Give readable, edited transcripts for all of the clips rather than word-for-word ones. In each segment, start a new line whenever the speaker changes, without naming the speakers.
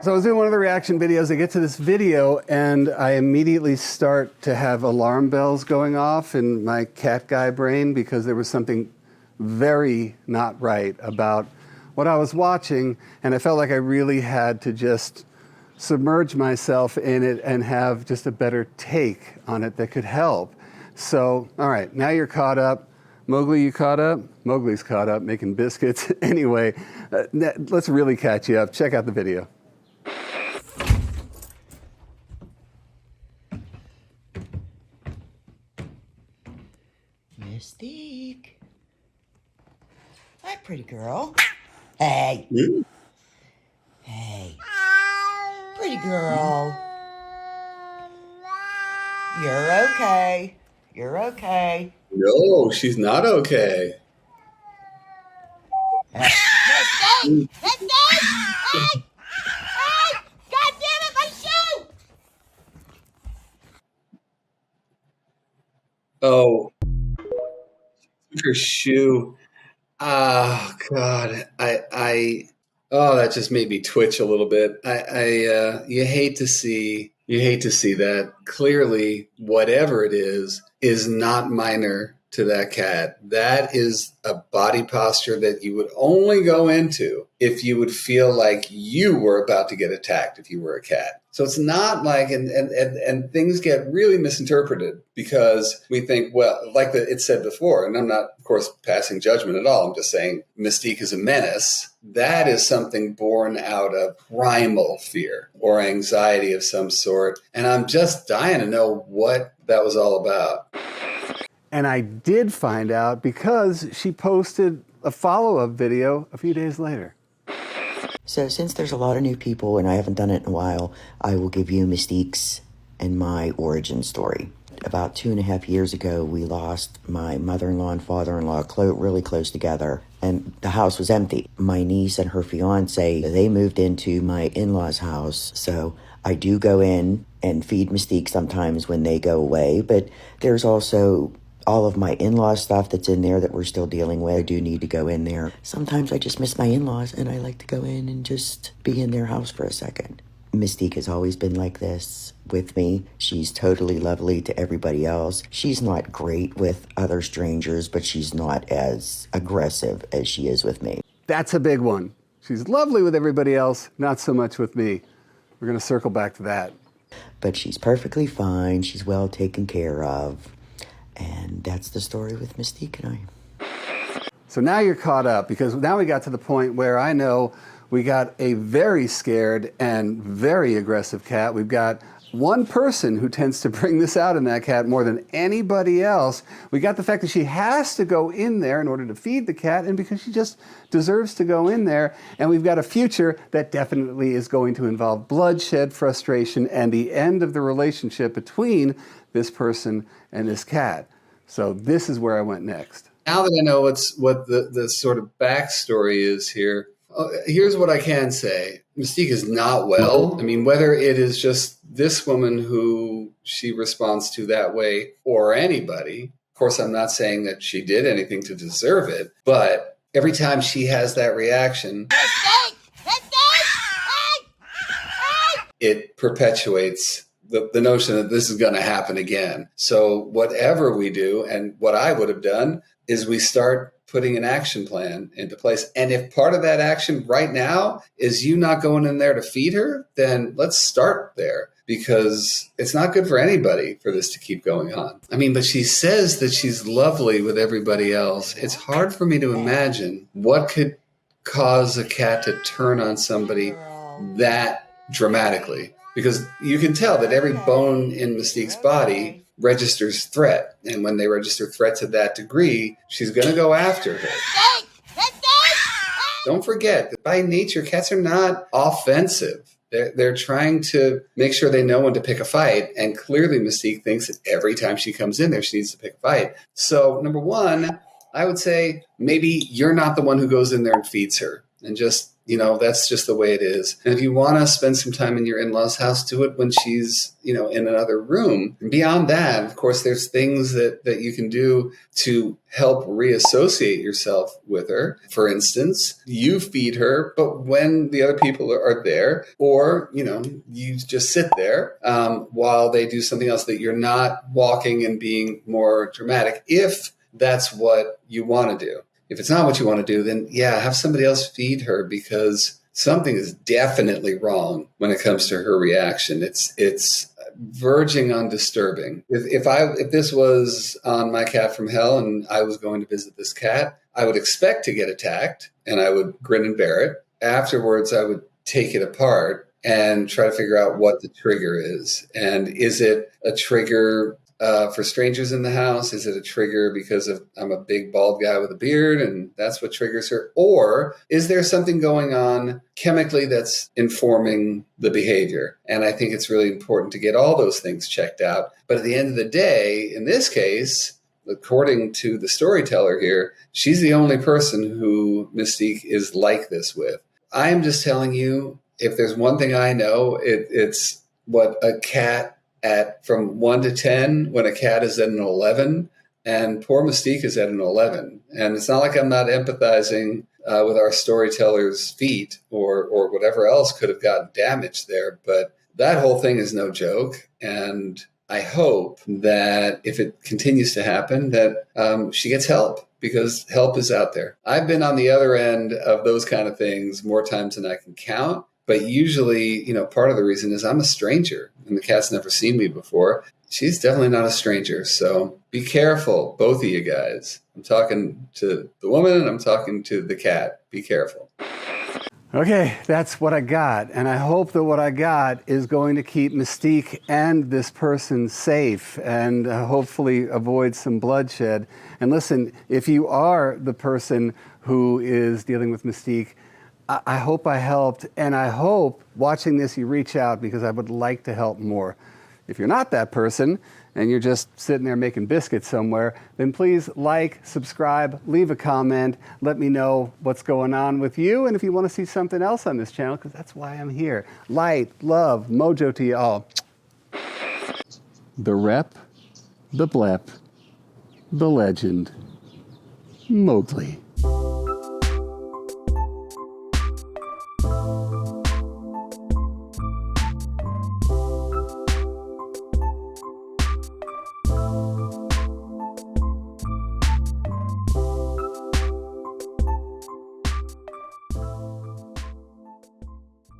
So I was doing one of the reaction videos. I get to this video and I immediately start to have alarm bells going off in my cat guy brain because there was something very not right about what I was watching, and I felt like I really had to just submerge myself in it and have just a better take on it that could help. So, all right, now you're caught up. Mowgli, you caught up? Mowgli's caught up making biscuits. Anyway, let's really catch you up. Check out the video.
Mystique. Hi, pretty girl. Hey. Hey. Pretty girl. You're okay. You're okay.
No, she's not okay.
Mystique! Mystique! Hey! Hey! God damn it, my shoe!
Oh, her shoe. Oh God, oh, that just made me twitch a little bit. You hate to see that. Clearly, whatever it is not minor to that cat. That is a body posture that you would only go into if you would feel like you were about to get attacked if you were a cat. So it's not like, and things get really misinterpreted because we think, well, like it said before, and I'm not, of course, passing judgment at all. I'm just saying Mystique is a menace. That is something born out of primal fear or anxiety of some sort. And I'm just dying to know what that was all about.
And I did find out because she posted a follow-up video a few days later.
So since there's a lot of new people and I haven't done it in a while, I will give you Mystique's and my origin story. About 2.5 years ago, we lost my mother-in-law and father-in-law really close together, and the house was empty. My niece and her fiance, they moved into my in-laws' house, so I do go in and feed Mystique sometimes when they go away, but there's also all of my in-laws stuff that's in there that we're still dealing with. I do need to go in there. Sometimes I just miss my in-laws and I like to go in and just be in their house for a second. Mystique has always been like this with me. She's totally lovely to everybody else. She's not great with other strangers, but she's not as aggressive as she is with me.
That's a big one. She's lovely with everybody else, not so much with me. We're going to circle back to that.
But she's perfectly fine. She's well taken care of. And that's the story with Mystique and I.
So now you're caught up because now we got to the point where I know we got a very scared and very aggressive cat. We've got one person who tends to bring this out in that cat more than anybody else. We got the fact that she has to go in there in order to feed the cat and because she just deserves to go in there. And we've got a future that definitely is going to involve bloodshed, frustration, and the end of the relationship between this person and this cat. So this is where I went next.
Now that I know what the sort of backstory is here, here's what I can say. Mystique is not well. I mean, whether it is just this woman who she responds to that way or anybody, of course, I'm not saying that she did anything to deserve it, but every time she has that reaction, it perpetuates the notion that this is going to happen again. So whatever we do, and what I would have done, is we start putting an action plan into place. And if part of that action right now is you not going in there to feed her, then let's start there, because it's not good for anybody for this to keep going on. I mean, but she says that she's lovely with everybody else. It's hard for me to imagine what could cause a cat to turn on somebody that dramatically. Because you can tell that every bone in Mystique's body registers threat. And when they register threat to that degree, she's going to go after her. Don't forget that by nature, cats are not offensive. They're trying to make sure they know when to pick a fight. And clearly Mystique thinks that every time she comes in there, she needs to pick a fight. So number one, I would say maybe you're not the one who goes in there and feeds her. And just That's just the way it is. And if you want to spend some time in your in-laws' house, do it when she's, in another room. And beyond that, of course, there's things that you can do to help reassociate yourself with her. For instance, you feed her, but when the other people are there, or, you just sit there while they do something else, that you're not walking and being more dramatic, if that's what you want to do. If it's not what you want to do, then have somebody else feed her, because something is definitely wrong when it comes to her reaction. It's verging on disturbing. If this was on My Cat from Hell and I was going to visit this cat, I would expect to get attacked and I would grin and bear it. Afterwards, I would take it apart and try to figure out what the trigger is. And is it a trigger for strangers in the house? Is it a trigger because I'm a big bald guy with a beard and that's what triggers her? Or is there something going on chemically that's informing the behavior? And I think it's really important to get all those things checked out. But at the end of the day, in this case, according to the storyteller here, she's the only person who Mystique is like this with. I'm just telling you, if there's one thing I know, it's what a cat from 1 to 10, when a cat is at an 11, and poor Mystique is at an 11. And it's not like I'm not empathizing with our storyteller's feet or whatever else could have gotten damaged there. But that whole thing is no joke. And I hope that if it continues to happen, that she gets help, because help is out there. I've been on the other end of those kind of things more times than I can count. But usually, part of the reason is I'm a stranger and the cat's never seen me before. She's definitely not a stranger. So be careful, both of you guys. I'm talking to the woman and I'm talking to the cat. Be careful.
Okay, that's what I got. And I hope that what I got is going to keep Mystique and this person safe and hopefully avoid some bloodshed. And listen, if you are the person who is dealing with Mystique, I hope I helped, and I hope watching this you reach out, because I would like to help more. If you're not that person and you're just sitting there making biscuits somewhere, then please like, subscribe, leave a comment, let me know what's going on with you, and if you want to see something else on this channel, because that's why I'm here. Light, love, mojo to you all. The rep, the blep, the legend, Mowgli.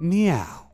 Meow.